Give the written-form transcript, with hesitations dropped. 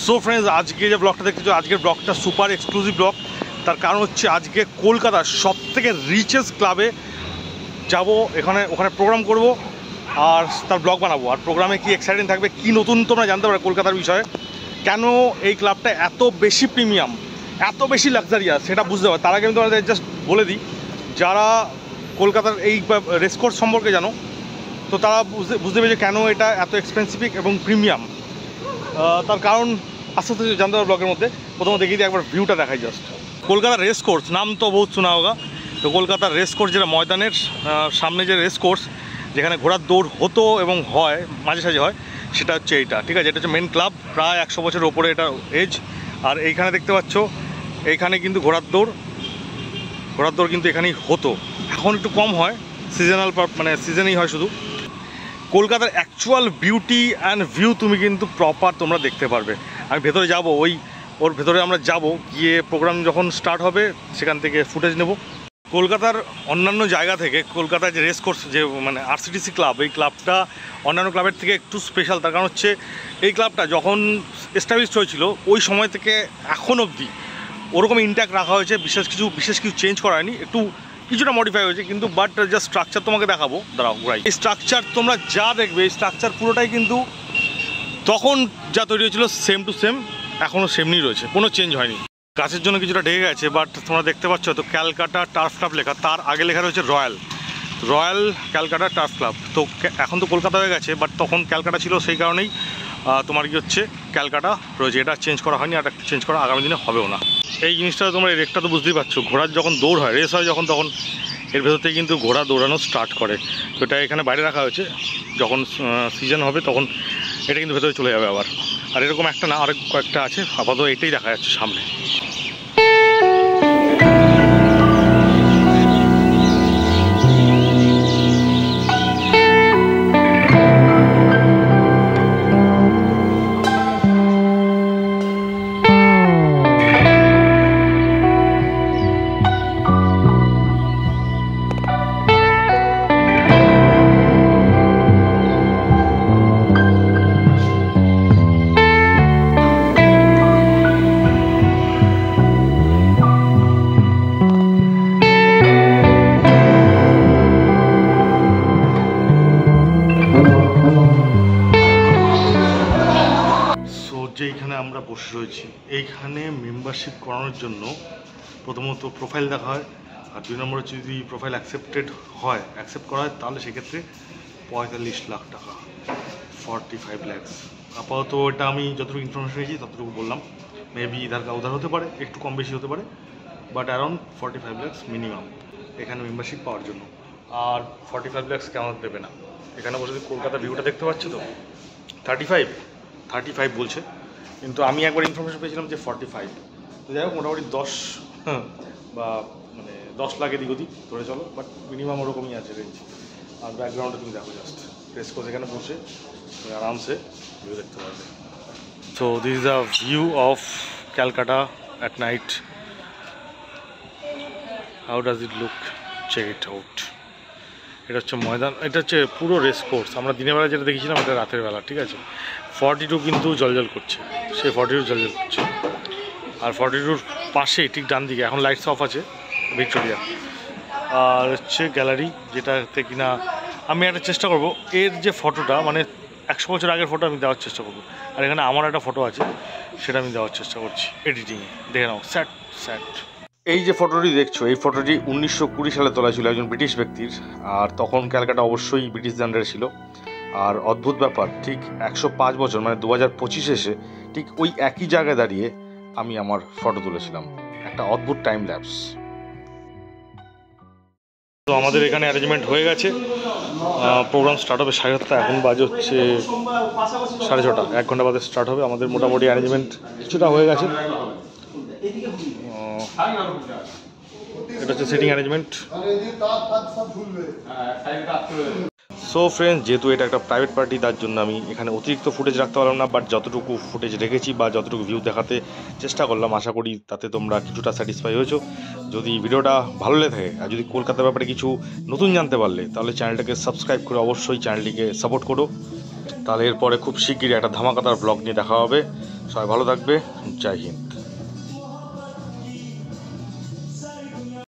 So friends, আজকে যে ব্লগটা দেখতেছো, আজকের ব্লগটা সুপার এক্সক্লুসিভ ব্লগ। তার কারণ হচ্ছে আজকে কলকাতার সবথেকে রিচেস্ট ক্লাবে যাব, ওখানে প্রোগ্রাম করব আর তার ব্লগ বানাবো। আর প্রোগ্রামে কি এক্সাইটিং থাকবে, কি নতুন তোমরা জানতে পারবে কলকাতার বিষয়ে, কেন এই ক্লাবটা এত বেশি প্রিমিয়াম, এত বেশি লাক্সারিয়াস, সেটা বুঝতে পারবে। তার আগে আমি তোমাদের জাস্ট বলে দিই, যারা কলকাতার এই রেসকোর্স সম্পর্কে জানো তো তারা বুঝতে পেরেছে কেন এটা এত এক্সপেন্সিভ এবং প্রিমিয়াম। তার কারণ আস্তে আস্তে জানতে পারবে ব্লগের মধ্যে। প্রথমে দেখিয়ে দিই, একবার ভিউটা দেখাই জাস্ট। কলকাতার রেস কোর্স নাম তো বহুত শোনা হোগা। তো কলকাতার রেস কোর্স, যেটা ময়দানের সামনে যে রেস কোর্স, যেখানে ঘোড়ার দৌড় হতো এবং হয়, মাঝে সাঝে হয়, সেটা হচ্ছে এইটা, ঠিক আছে। এটা হচ্ছে মেন ক্লাব, প্রায় 100 বছরের ওপরে এটা এজ। আর এইখানে দেখতে পাচ্ছ, এইখানে কিন্তু ঘোড়ার দৌড় কিন্তু এখানেই হতো। এখন একটু কম হয়, সিজনাল, মানে সিজনেই হয় শুধু। কলকাতার অ্যাকচুয়াল বিউটি অ্যান্ড ভিউ তুমি কিন্তু প্রপার তোমরা দেখতে পারবে। আমি ভেতরে যাব, ওর ভেতরে আমরা যাব, গিয়ে প্রোগ্রাম যখন স্টার্ট হবে সেখান থেকে ফুটেজ নেব। কলকাতার অন্যান্য জায়গা থেকে কলকাতার যে রেস কোর্স, যে মানে আরসিটিসি ক্লাব, এই ক্লাবটা অন্যান্য ক্লাবের থেকে একটু স্পেশাল। তার কারণ হচ্ছে এই ক্লাবটা যখন এস্টাবলিশড হয়েছিল ওই সময় থেকে এখন অবধি ওরকম ইনট্যাক্ট রাখা হয়েছে। বিশেষ কিছু চেঞ্জ করা হয়নি, একটু কিছুটা মডিফাই হয়েছে কিন্তু, বাট জাস্ট স্ট্রাকচার তোমাকে দেখাবো, দাঁড়াও ঘুরাই। এই স্ট্রাকচার তোমরা যা দেখবে, এই স্ট্রাকচার পুরোটাই কিন্তু তখন যা তৈরি হয়েছিল সেম টু সেম, এখনও সেমই রয়েছে, কোনো চেঞ্জ হয়নি। গাছের জন্য কিছুটা ঢেকে গেছে, বাট তোমরা দেখতে পাচ্ছ তো ক্যালকাটা টার্ফ ক্লাব লেখা, তার আগে লেখা রয়েছে রয়্যাল ক্যালকাটা টার্ফ ক্লাব। তো এখন তো কলকাতা হয়ে গেছে, বাট তখন ক্যালকাটা ছিল, সেই কারণেই তোমার কি হচ্ছে ক্যালকাটা রয়েছে। এটা চেঞ্জ করা হয়নি, আর একটা চেঞ্জ করা আগামী দিনে হবেও না। এই জিনিসটা তোমরা এই রেকটা তো বুঝতেই পারছো, ঘোড়ার যখন দৌড় হয়, রেস হয় যখন, তখন এর ভেতর থেকে কিন্তু ঘোড়া দৌড়ানো স্টার্ট করে। তো এটা এখানে বাইরে রাখা হয়েছে, যখন সিজন হবে তখন এটা কিন্তু ভেতরে চলে যাবে আবার। আর এরকম একটা না, আরেক কয়েকটা আছে, আপাতত এটাই দেখা যাচ্ছে সামনে। যেইখানে আমরা বসে রয়েছি, এইখানে মেম্বারশিপ করানোর জন্য প্রথমত প্রোফাইল দেখা হয়, আর 2 নম্বর হচ্ছে যদি প্রোফাইল অ্যাকসেপ্ট করা হয় তাহলে সেক্ষেত্রে 45 লাখ টাকা, 45 lakhs। আপাতত এটা আমি যতটুকু ইনফরমেশন পেয়েছি ততটুকু বললাম। মেবি ইধার কা উধার হতে পারে, একটু কম বেশি হতে পারে, বাট অ্যারাউন্ড 45 lakhs মিনিমাম এখানে মেম্বারশিপ পাওয়ার জন্য। আর 45 lakhs কেমন দেবে না। এখানে বসে কলকাতা ভিউটা দেখতে পাচ্ছি তো, 35 বলছে, কিন্তু আমি একবার ইনফরমেশন পেয়েছিলাম যে 45। তো যাই হোক, মোটামুটি 10 বা মানে 10 লাখ এদিক ওদিক ধরে চলো, বাট মিনিমাম ওরকমই আছে রেঞ্জ। আর ব্যাকগ্রাউন্ডে তুমি দেখো, জাস্ট রেস কোর্স এখানে বসে তুমি আরামসে ভিউ দেখতে পারবে। So this is the view of Calcutta at night. How does it look, check it out. এটা হচ্ছে ময়দান, এটা হচ্ছে পুরো রেস কোর্স। আমরা দিনের বেলা যেটা দেখেছিলাম এটা রাতের বেলা, ঠিক আছে। 42 কিন্তু জলজল করছে, সে 42 জলজল করছে। আর 42 পাশে ঠিক ডান দিকে এখন লাইটস অফ আছে, ভিক্টোরিয়া। আর হচ্ছে গ্যালারি, যেটাতে কিনা আমি একটা চেষ্টা করব এর যে ফটোটা, মানে 100 বছর আগের ফটো আমি দেওয়ার চেষ্টা করবো। আর এখানে আমার একটা ফটো আছে, সেটা আমি দেওয়ার চেষ্টা করছি এডিটিংয়ে। দেখে নাও, স্যাট। এই যে ফটোটি দেখছো, এই ফটোটি 1920 সালে তোলা ছিল একজন ব্রিটিশ ব্যক্তির। আর তখন ক্যালকাটা অবশ্যই ব্রিটিশ আন্ডারে ছিল। আর অদ্ভুত ব্যাপার, ঠিক 105 বছর মানে 2025 এসে ঠিক ওই একই জায়গায় দাঁড়িয়ে আমি আমার ফটো তুলেছিলাম। একটা অদ্ভুত টাইম ল্যাপস। তো আমাদের এখানে অ্যারেঞ্জমেন্ট হয়ে গেছে, প্রোগ্রাম স্টার্ট হবে 7:30, এখন বাজে হচ্ছে 6:30, 1 ঘন্টা বাদে স্টার্ট হবে। আমাদের মোটামুটি অ্যারেঞ্জমেন্ট কিছুটা হয়ে গেছে। এটা হচ্ছে সিটিং অ্যারেঞ্জমেন্ট। সো ফ্রেন্ডস, যেহেতু এটা একটা প্রাইভেট পার্টি, তার জন্য আমি এখানে অতিরিক্ত ফুটেজ রাখতে পারলাম না, বাট যতটুকু ফুটেজ রেখেছি বা যতটুকু ভিউ দেখাতে চেষ্টা করলাম, আশা করি তাতে তোমরা কিছুটা স্যাটিসফাই হয়েছো। যদি ভিডিওটা ভালো লেগে থাকে আর যদি কলকাতার ব্যাপারে কিছু নতুন জানতে পারলে, তাহলে চ্যানেলটাকে সাবস্ক্রাইব করে অবশ্যই চ্যানেলটিকে সাপোর্ট করো। তাহলে এরপরে খুব শিগগিরই একটা ধামাকাদার ব্লগ নিয়ে দেখা হবে। সবাই ভালো থাকবে। জয় হিন্দ।